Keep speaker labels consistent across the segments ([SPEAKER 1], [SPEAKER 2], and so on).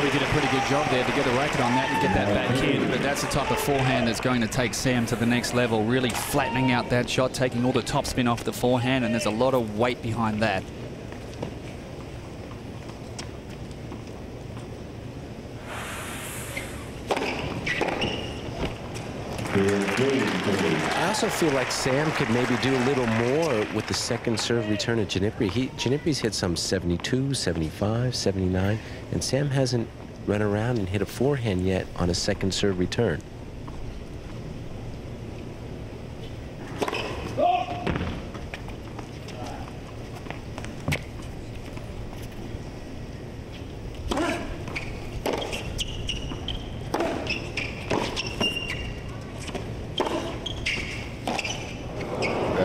[SPEAKER 1] Robby did a pretty good job there to get a racket on that and get that back in, but that's the type of forehand that's going to take Sam to the next level, really flattening out that shot, taking all the topspin off the forehand, and there's a lot of weight behind that.
[SPEAKER 2] I also feel like Sam could maybe do a little more with the second serve return of Ginepri. Ginepri's hit some 72, 75, 79, and Sam hasn't run around and hit a forehand yet on a second serve return.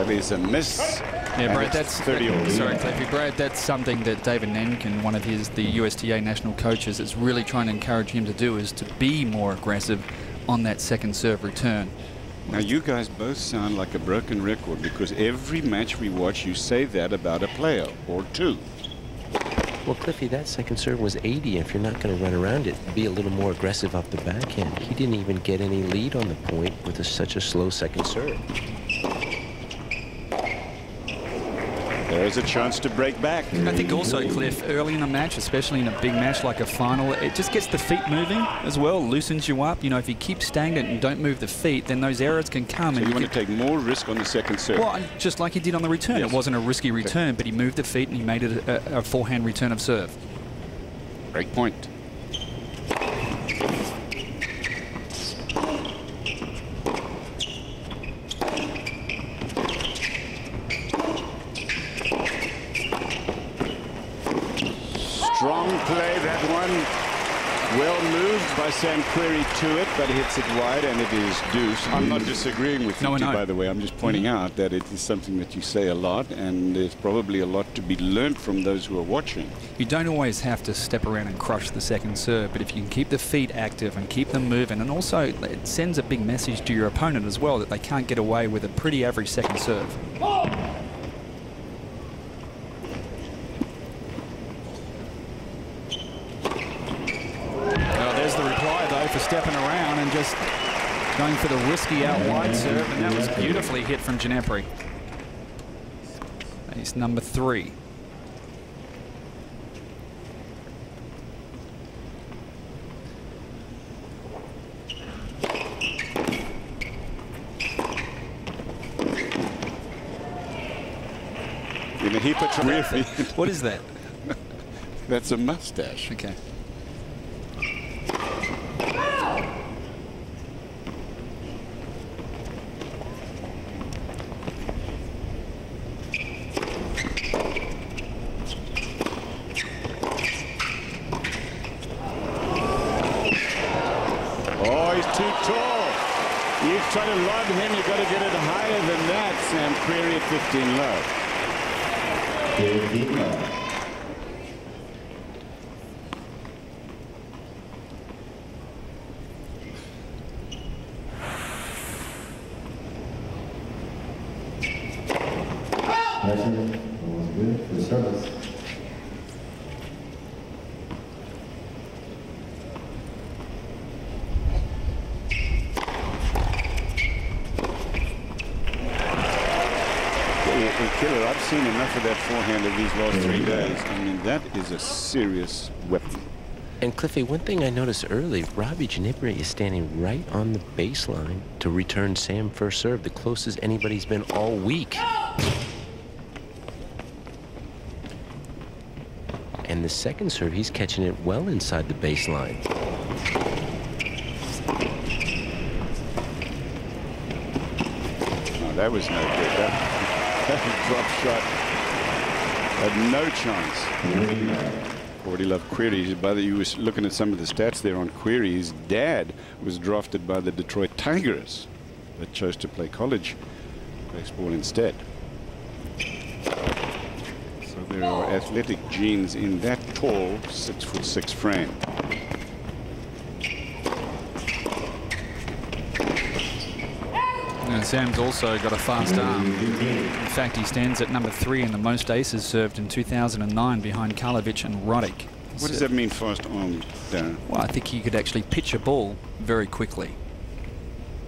[SPEAKER 3] Is a miss.
[SPEAKER 1] Yeah, Brad, that's
[SPEAKER 3] 30.
[SPEAKER 1] Sorry, Cliffy. Brad, that's something that David Nenkin, one of the USTA national coaches, is really trying to encourage him to do, is to be more aggressive on that second serve return.
[SPEAKER 3] Now, you guys both sound like a broken record, because every match we watch, you say that about a player or two.
[SPEAKER 2] Well, Cliffy, that second serve was 80. If you're not going to run around it, be a little more aggressive off the backhand. He didn't even get any lead on the point with such a slow second serve.
[SPEAKER 3] There's a chance to break back.
[SPEAKER 1] I think also, Cliff, early in a match, especially in a big match like a final, it just gets the feet moving as well, loosens you up. You know, if you keep stagnant and don't move the feet, then those errors can come.
[SPEAKER 3] So
[SPEAKER 1] and
[SPEAKER 3] you want to take more risk on the second serve?
[SPEAKER 1] Well, just like he did on the return. Yes. It wasn't a risky return, but he moved the feet and he made it a forehand return of serve.
[SPEAKER 3] Break point. Strong play, that one. Well moved by Sam Querrey to it, but he hits it wide and it is deuce. I'm not disagreeing with you, by the way. I'm just pointing out that it is something that you say a lot, and there's probably a lot to be learned from those who are watching.
[SPEAKER 1] You don't always have to step around and crush the second serve, but if you can keep the feet active and keep them moving, and also it sends a big message to your opponent as well that they can't get away with a pretty average second serve. For stepping around and just going for the risky out wide serve, and that was beautifully hit from Ginepri. Ace number 3.
[SPEAKER 3] In a heap of trouble.
[SPEAKER 1] What is that?
[SPEAKER 3] That's a mustache.
[SPEAKER 1] Okay.
[SPEAKER 3] Too tall. You try to lob him, you got to get it higher than that. Sam Querrey at 15 love. 15 love.
[SPEAKER 4] Measurement was good for service.
[SPEAKER 3] Killer, I've seen enough of that forehand of these last 3 days. I mean, that is a serious weapon.
[SPEAKER 2] And Cliffy, one thing I noticed early, Robby Ginepri is standing right on the baseline to return Sam first serve, the closest anybody's been all week. And the second serve, he's catching it well inside the baseline.
[SPEAKER 3] Oh, that was no good. That drop shot had no chance. 40 love Querrey. By the, you was looking at some of the stats there on Querrey. His dad was drafted by the Detroit Tigers, but chose to play college baseball instead. So there are athletic genes in that tall 6'6" frame.
[SPEAKER 1] And Sam's also got a fast arm. In fact, he stands at number 3 in the most aces served in 2009 behind Karlovic and Roddick. It's,
[SPEAKER 3] what does that mean, fast arm, Darren?
[SPEAKER 1] well, I think he could actually pitch a ball very quickly.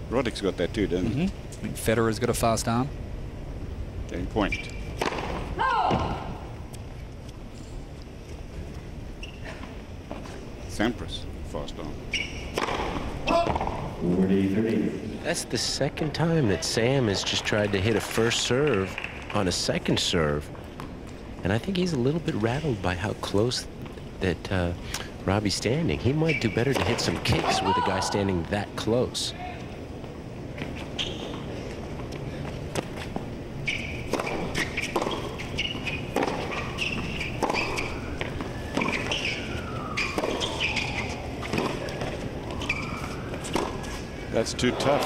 [SPEAKER 3] Roddick's got that too, doesn't he?
[SPEAKER 1] I think Federer's got a fast arm.
[SPEAKER 3] Game point. Sampras, fast arm.
[SPEAKER 4] 40-30.
[SPEAKER 2] That's the second time that Sam has just tried to hit a first serve on a second serve. And I think he's a little bit rattled by how close that Robby's standing. He might do better to hit some kicks with a guy standing that close.
[SPEAKER 3] That's too tough.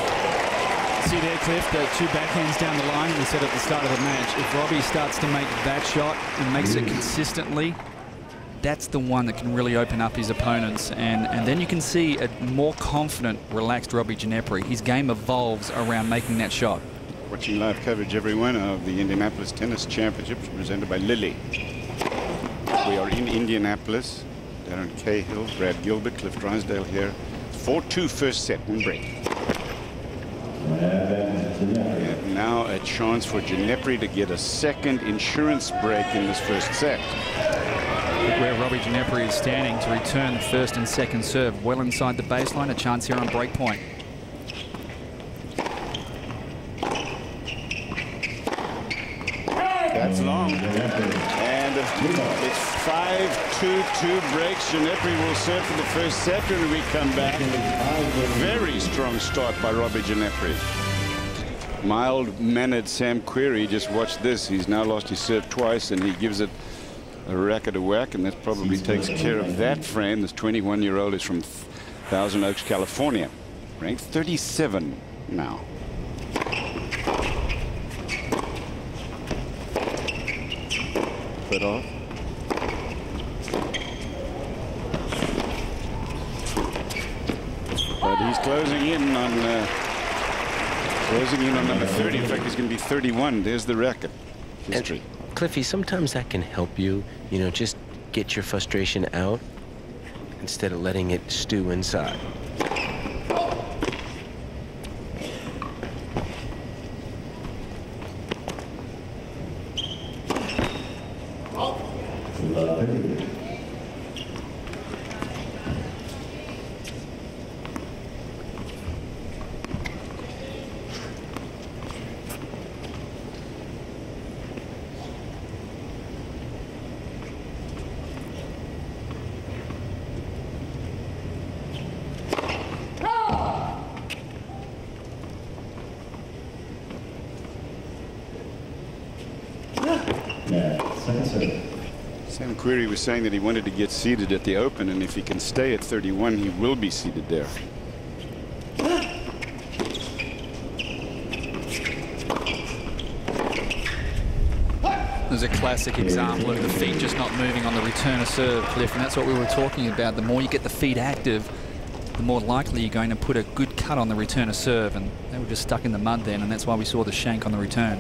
[SPEAKER 1] See there, Cliff, the two backhands down the line we said at the start of the match. If Robby starts to make that shot and makes it consistently, that's the one that can really open up his opponents. And then you can see a more confident, relaxed Robby Ginepri. His game evolves around making that shot.
[SPEAKER 3] Watching live coverage, everyone, of the Indianapolis Tennis Championships presented by Lilly. We are in Indianapolis. Darren Cahill, Brad Gilbert, Cliff Drysdale here. 4-2 first set, one break. And now a chance for Ginepri to get a second insurance break in this first set.
[SPEAKER 1] Look where Robby Ginepri is standing to return the first and second serve. Well inside the baseline, a chance here on break point.
[SPEAKER 3] That's long. And it's 5-2-2 breaks. Ginepri will serve for the first set when we come back. Very strong start by Robby Ginepri. Mild-mannered Sam Querrey, just watch this. He's now lost his serve twice, and he gives it a racket a whack, and that probably takes care of that frame. This 21-year-old is from Thousand Oaks, California, ranked 37 now. Put off. But he's closing in on number 30. In fact, he's going to be 31. There's the record. History.
[SPEAKER 2] And Cliffy, sometimes that can help you, you know, just get your frustration out instead of letting it stew inside.
[SPEAKER 3] Sam Querrey was saying that he wanted to get seated at the Open, and if he can stay at 31, he will be seated there.
[SPEAKER 1] There's a classic example of the feet just not moving on the return of serve, Cliff, and that's what we were talking about. The more you get the feet active, the more likely you're going to put a good cut on the return of serve, and they were just stuck in the mud then, and that's why we saw the shank on the return.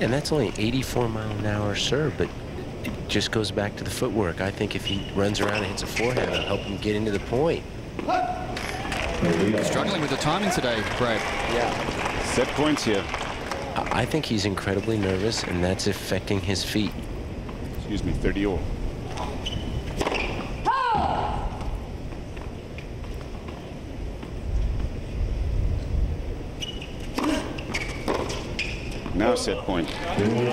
[SPEAKER 2] And that's only 84-mile-an-hour serve, but it just goes back to the footwork. I think if he runs around and hits a forehand, it'll help him get into the point.
[SPEAKER 1] Struggling with the timing today, Brad.
[SPEAKER 2] Yeah.
[SPEAKER 3] Set points here.
[SPEAKER 2] I think he's incredibly nervous, and that's affecting his feet.
[SPEAKER 3] Excuse me, 30 all. Now set point.
[SPEAKER 4] Game